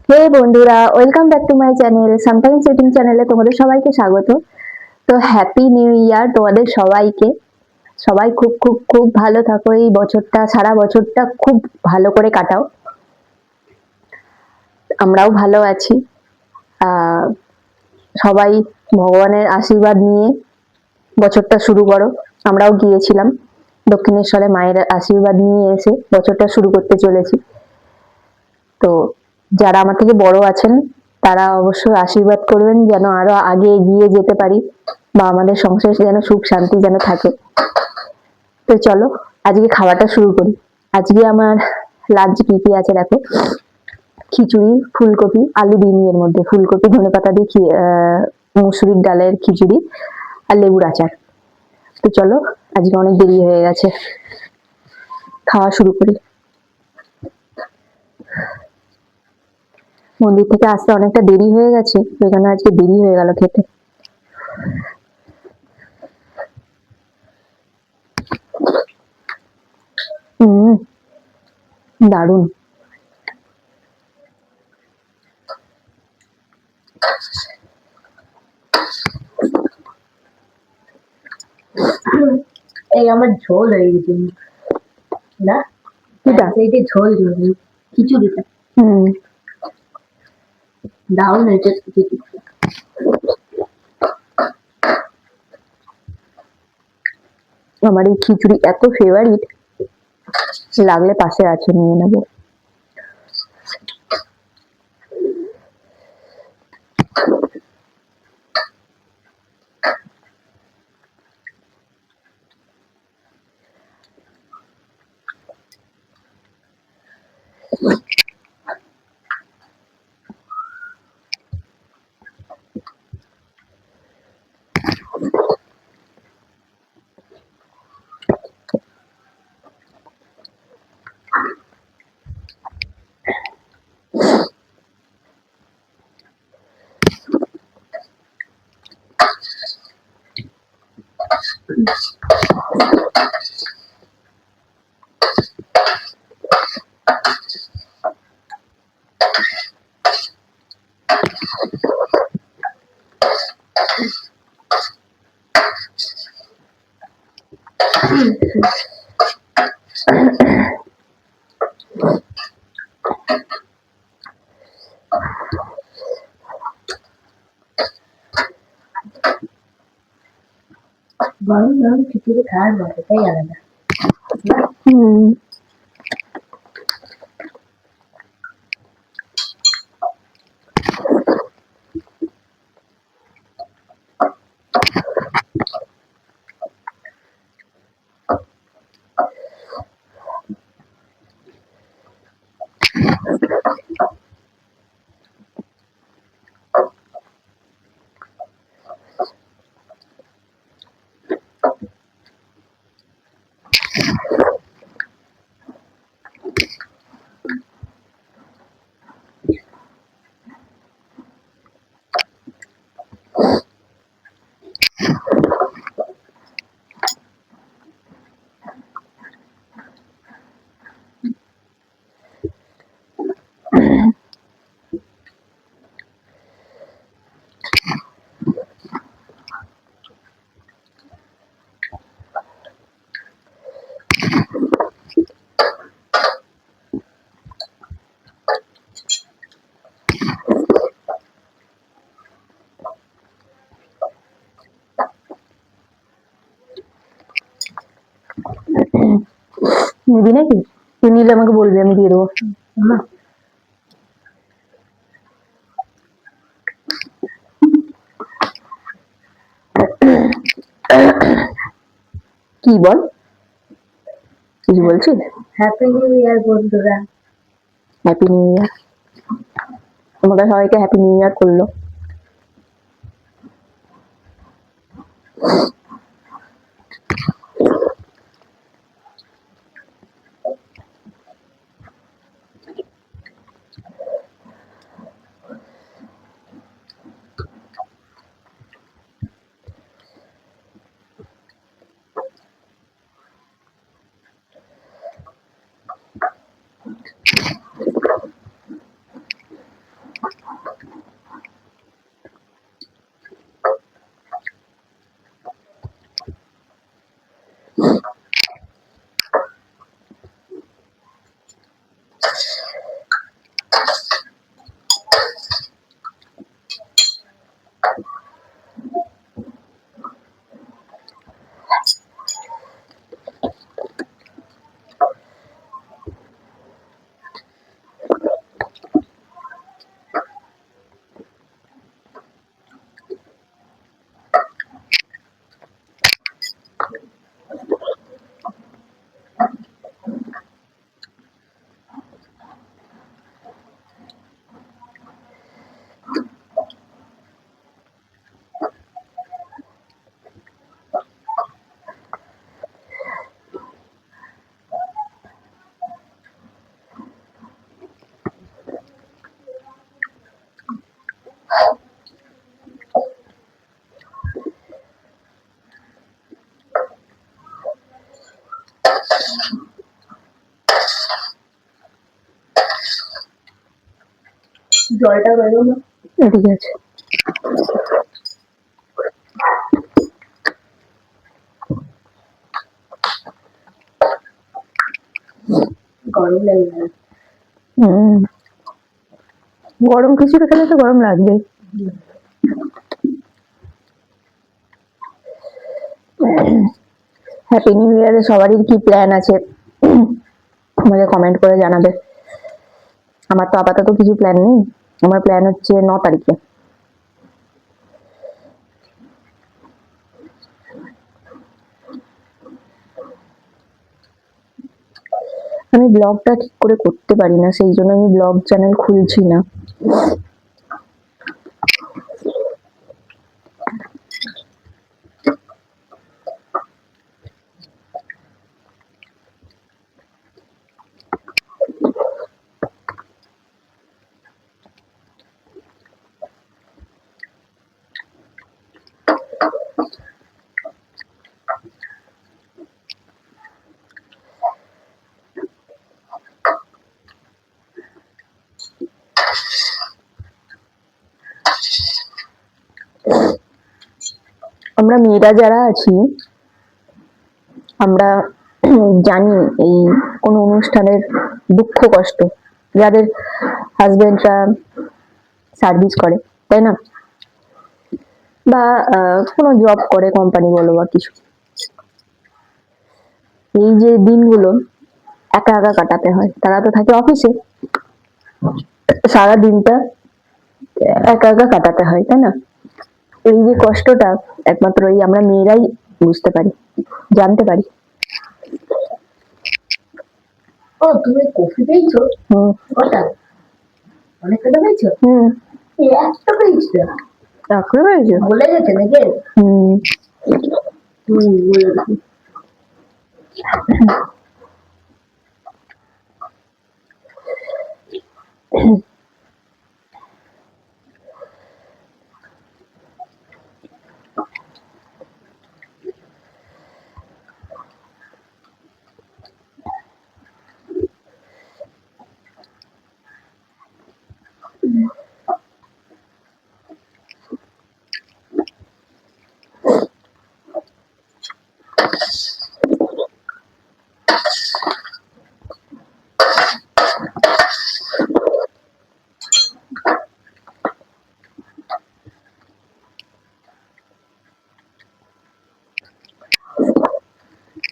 হে বন্ধুরা, welcome back to my channel sometimes sitting চ্যানেলে তোমাদের সবাইকে স্বাগত। তো হ্যাপি নিউ ইয়ার তোমাদের সবাইকে। সবাই খুব খুব খুব ভালো থাকো, এই বছরটা সারা বছরটা খুব ভালো করে কাটাও। আমরাও ভালো আছি। আহ সবাই ভগবানের আশীর্বাদ নিয়ে বছরটা শুরু করো। আমরাও গিয়েছিলাম দক্ষিণেশ্বরে, মায়ের আশীর্বাদ নিয়ে এসে বছরটা শুরু করতে চলেছি। তো যারা আমার থেকে বড় আছেন তারা অবশ্যই আশীর্বাদ করবেন যেন আরো আগে এগিয়ে যেতে পারি, বা আমাদের সংসারে যেন সুখ শান্তি যেন থাকে। তো চলো আজকে খাওয়াটা শুরু করি। আজকে আমার লাঞ্চ কি কি আছে দেখো। খিচুড়ি, ফুলকপি আলু দিইনি এর মধ্যে, ফুলকপি ধনেপাতা দিয়ে মুসুরির ডালের খিচুড়ি আর লেবুর আচার। তো চলো আজকে অনেক দেরি হয়ে গেছে, খাওয়া শুরু করি। মন্দির থেকে আসতে অনেকটা দেরি হয়ে গেছে, ওই জন্য আজকে দেরি হয়ে গেল খেতে। দারুণ। এই আমার ঝোল হয়ে গেছে না, সাইডে ঝোল ঝোল খিচুড়িটা দারুণ হয়েছে খিচুড়ি। আমার এই খিচুড়ি এত ফেভারিট, লাগলে পাশে আছে নিয়ে নেবো। গরম গরম খিচুড়ি খাওয়ার মজাটাই আলাদা। নিবি নাকি? তুই নিলে আমাকে বলবি, আমি দিয়ে দেবো। কি বল, কিছু বলছিস? হ্যাপি নিউ ইয়ার বন্ধুরা। Happy new year. তোমাদের সবাইকে হ্যাপি নিউ ইয়ার করলো। জলটা বেরো না। ঠিক আছে। গরম লাগে না। গরম খিচুড়ি খেলে তো গরম লাগবে। হ্যাপি নিউ ইয়ারে সবারই কি প্ল্যান আছে আমাকে কমেন্ট করে জানাবে। আমার তো আপাতত কিছু প্ল্যান নেই। আমার প্ল্যান হচ্ছে 9 তারিখে। আমি ব্লগটা ঠিক করে করতে পারি না, সেই জন্য আমি ব্লগ চ্যানেল খুলছি না। আমরা মেয়েরা যারা আছি আমরা জানি এই কোনো অনুষ্ঠানের দুঃখ কষ্ট, যাদের হাজবেন্ডরা সার্ভিস করে, তাই না, বা কোনো জব করে, কোম্পানি বলো বা কিছু, এই যে দিনগুলো একা একা কাটাতে হয়। তারা তো থাকে অফিসে, সারা দিনটা একা একা কাটাতে হয়, তাই না। এই যে কষ্টটা একমাত্র এই আমরা মেয়েরাই বুঝতে পারি, জানতে পারি। ও তুমি কফি পেয়েছো? কটা? অনেক কটা পেয়েছো? একটা পেয়েছো? চাকরি পেয়েছো? বলে গেছে নাকি? বলে গেছে।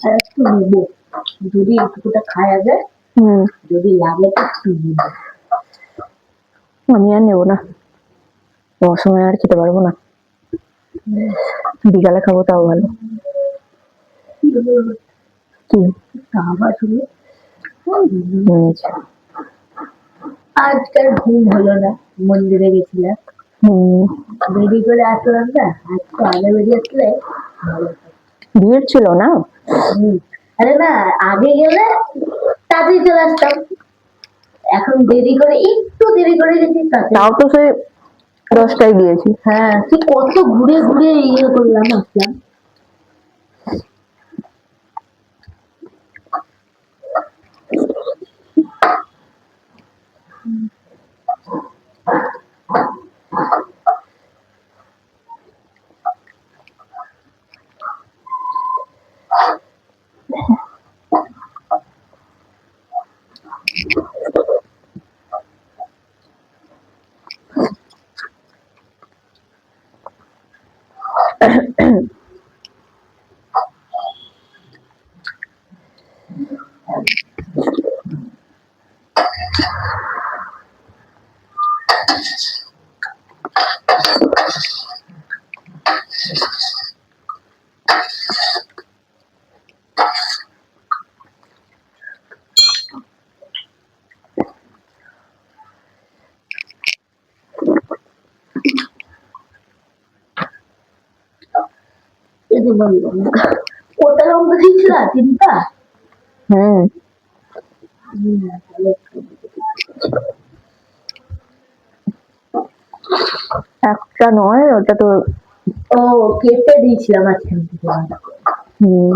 আর একটু নেবো, যদি একটুটা খায় আগে, যদি লাগে তো একটু নেবো। আমি আর নেবো না, অসময় আর খেতে পারবো না, বিকালে খাবো তাও ভালো। কি খাবার শুনে নিয়েছে? আজকাল ঘুম হলো না, মন্দিরে গেছিলাম, দেরি করে আসলাম না, আজকে আগে বেরিয়ে আসলে ভালো হতো। ভিড় ছিল না? আরে না, আগে গেলে তাড়াতাড়ি চলে আসতাম, এখন দেরি করে, একটু দেরি করে গেছি, তাও তো সেই 10টায় গিয়েছি। হ্যাঁ, তুই কত ঘুরে ঘুরে ইয়ে করলাম, আসলাম। ওটা লঙ্কা দিয়েছিল তিনটা। হুম, একটা নয়, ওটা তো ও কেটে দিয়েছিলাম মাঝখান থেকে। হুম।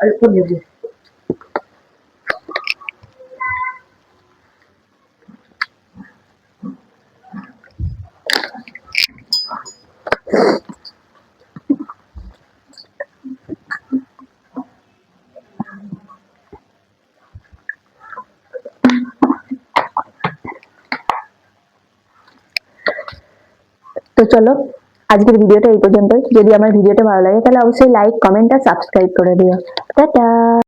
অল্প নেবো। তো চলো আজকের ভিডিওটা এই পর্যন্তই। যদি আমার ভিডিওটা ভালো লাগে তাহলে অবশ্যই লাইক, কমেন্ট আর সাবস্ক্রাইব করে দিও। টাটা।